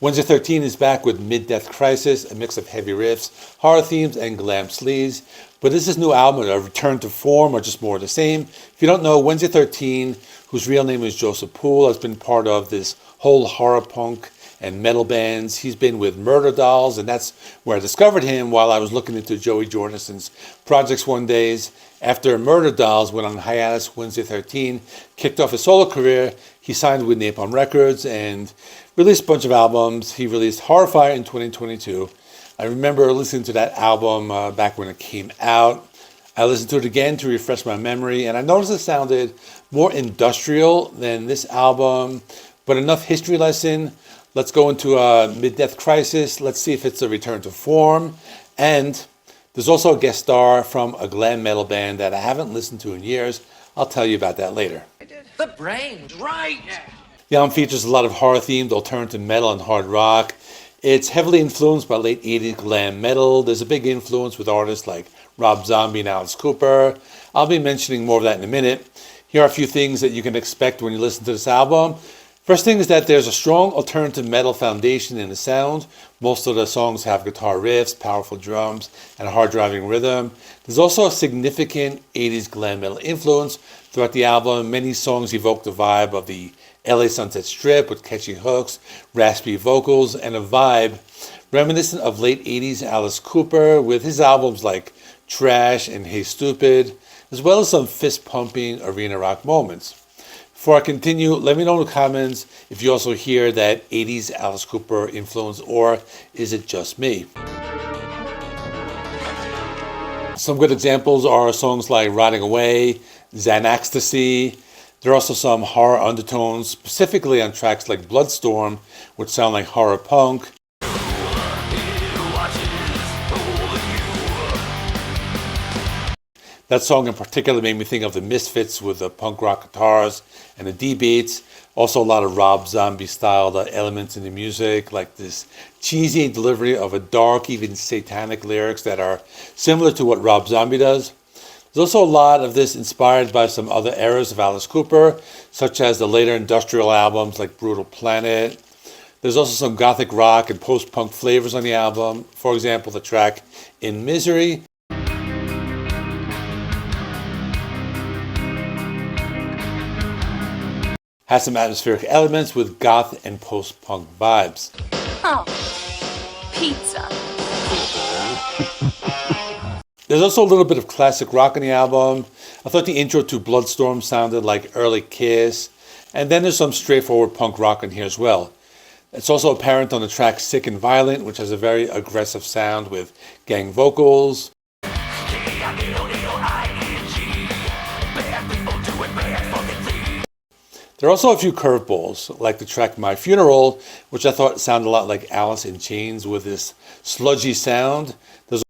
Wednesday 13 is back with Mid-Death Crisis, a mix of heavy riffs, horror themes, and glam sleaze. But is this new album a return to form or just more of the same? If you don't know, Wednesday 13, whose real name is Joseph Poole, has been part of this whole horror punk and metal bands. He's been with Murder Dolls, and that's where I discovered him while I was looking into Joey Jordison's projects one day. After Murder Dolls went on hiatus, Wednesday 13 kicked off his solo career. He signed with Napalm Records and released a bunch of albums. He released Horrifier in 2022. I remember listening to that album back when it came out. I listened to it again to refresh my memory, and I noticed it sounded more industrial than this album, but enough history lesson. Let's go into Mid-Death Crisis. Let's see if it's a return to form. And there's also a guest star from a glam metal band that I haven't listened to in years. I'll tell you about that later. The brains, right? The album features a lot of horror-themed alternative metal and hard rock. It's heavily influenced by late 80s glam metal. There's a big influence with artists like Rob Zombie and Alice Cooper. I'll be mentioning more of that in a minute. Here are a few things that you can expect when you listen to this album. First thing is that there's a strong alternative metal foundation in the sound. Most of the songs have guitar riffs, powerful drums, and a hard-driving rhythm. There's also a significant 80s glam metal influence throughout the album. Many songs evoke the vibe of the LA Sunset Strip with catchy hooks, raspy vocals, and a vibe reminiscent of late 80s Alice Cooper with his albums like Trash and Hey Stupid, as well as some fist-pumping arena rock moments. Before I continue, let me know in the comments if you also hear that 80s Alice Cooper influence, or is it just me? Some good examples are songs like Rotting Away, Xanaxtasy. There are also some horror undertones, specifically on tracks like Bloodstorm, which sound like horror punk. That song in particular made me think of the Misfits with the punk rock guitars and the D beats. Also a lot of Rob Zombie style elements in the music, like this cheesy delivery of a dark, even satanic lyrics that are similar to what Rob Zombie does. There's also a lot of this inspired by some other eras of Alice Cooper, such as the later industrial albums like Brutal Planet. There's also some gothic rock and post-punk flavors on the album. For example, the track In Misery has some atmospheric elements with goth and post-punk vibes. Oh, pizza. There's also a little bit of classic rock on the album. I thought the intro to Bloodstorm sounded like early Kiss. And then there's some straightforward punk rock in here as well. It's also apparent on the track Sick and Violent, which has a very aggressive sound with gang vocals. There are also a few curveballs, like the track My Funeral, which I thought sounded a lot like Alice in Chains with this sludgy sound. There's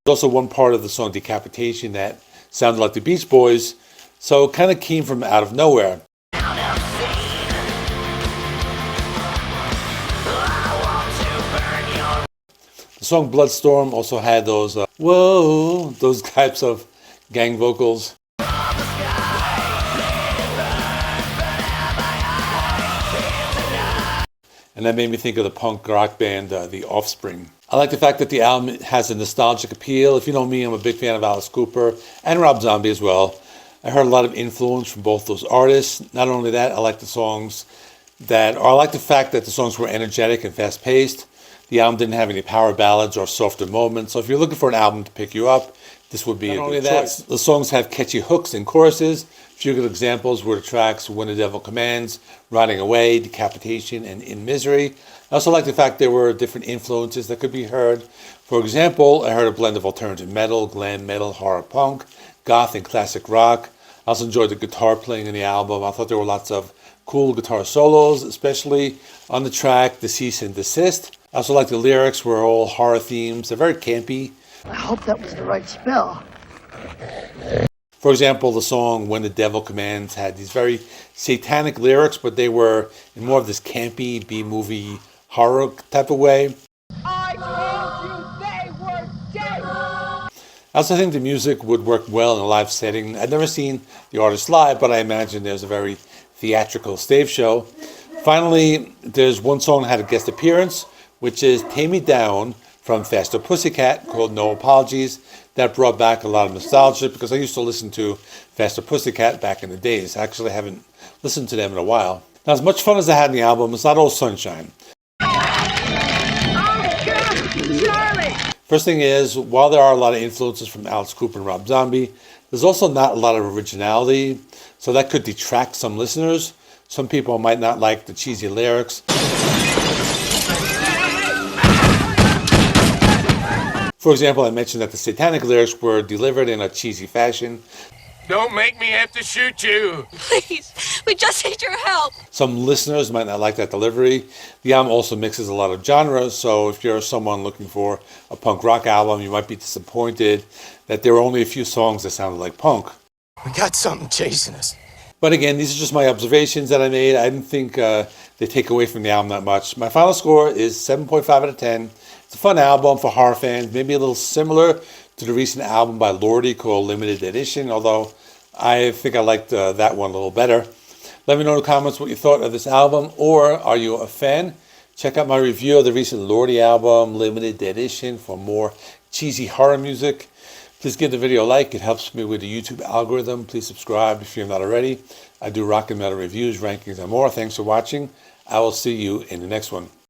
also one part of the song Decapitation that sounded like the Beach Boys, so kind of came from out of nowhere. The song Bloodstorm also had those whoa, those types of gang vocals. And that made me think of the punk rock band, The Offspring. I like the fact that the album has a nostalgic appeal. If you know me, I'm a big fan of Alice Cooper and Rob Zombie as well. I heard a lot of influence from both those artists. Not only that, I like the fact that the songs were energetic and fast-paced. The album didn't have any power ballads or softer moments, so if you're looking for an album to pick you up, this would be a good choice. The songs have catchy hooks and choruses. A few good examples were the tracks When the Devil Commands, Rotting Away, Decapitation, and In Misery. I also like the fact there were different influences that could be heard. For example, I heard a blend of alternative metal, glam metal, horror punk, goth, and classic rock. I also enjoyed the guitar playing in the album. I thought there were lots of cool guitar solos, especially on the track The Cease and Desist. I also like the lyrics were all horror themes. They're very campy. I hope that was the right spell. For example, the song When the Devil Commands had these very satanic lyrics, but they were in more of this campy B-movie horror type of way. I told you they were dead! I also think the music would work well in a live setting. I've never seen the artist live, but I imagine there's a very theatrical stage show. Finally, there's one song that had a guest appearance, which is Tame Me Down from Faster Pussycat, called No Apologies. That brought back a lot of nostalgia because I used to listen to Faster Pussycat back in the days. I actually haven't listened to them in a while. Now, as much fun as I had in the album, it's not all sunshine. First thing is, while there are a lot of influences from Alice Cooper and Rob Zombie, there's also not a lot of originality, so that could detract some listeners. Some people might not like the cheesy lyrics. For example, I mentioned that the satanic lyrics were delivered in a cheesy fashion. Don't make me have to shoot you. Please, we just need your help. Some listeners might not like that delivery. The album also mixes a lot of genres, so if you're someone looking for a punk rock album, you might be disappointed that there were only a few songs that sounded like punk. We got something chasing us. But again, these are just my observations that I made. I didn't think they take away from the album that much. My final score is 7.5 out of 10. It's a fun album for horror fans, maybe a little similar to the recent album by Lordi called Limited Edition, although I think I liked that one a little better. Let me know in the comments what you thought of this album, or are you a fan? Check out my review of the recent Lordi album, Limited Edition, for more cheesy horror music. Please give the video a like. It helps me with the YouTube algorithm. Please subscribe if you're not already. I do rock and metal reviews, rankings, and more. Thanks for watching. I will see you in the next one.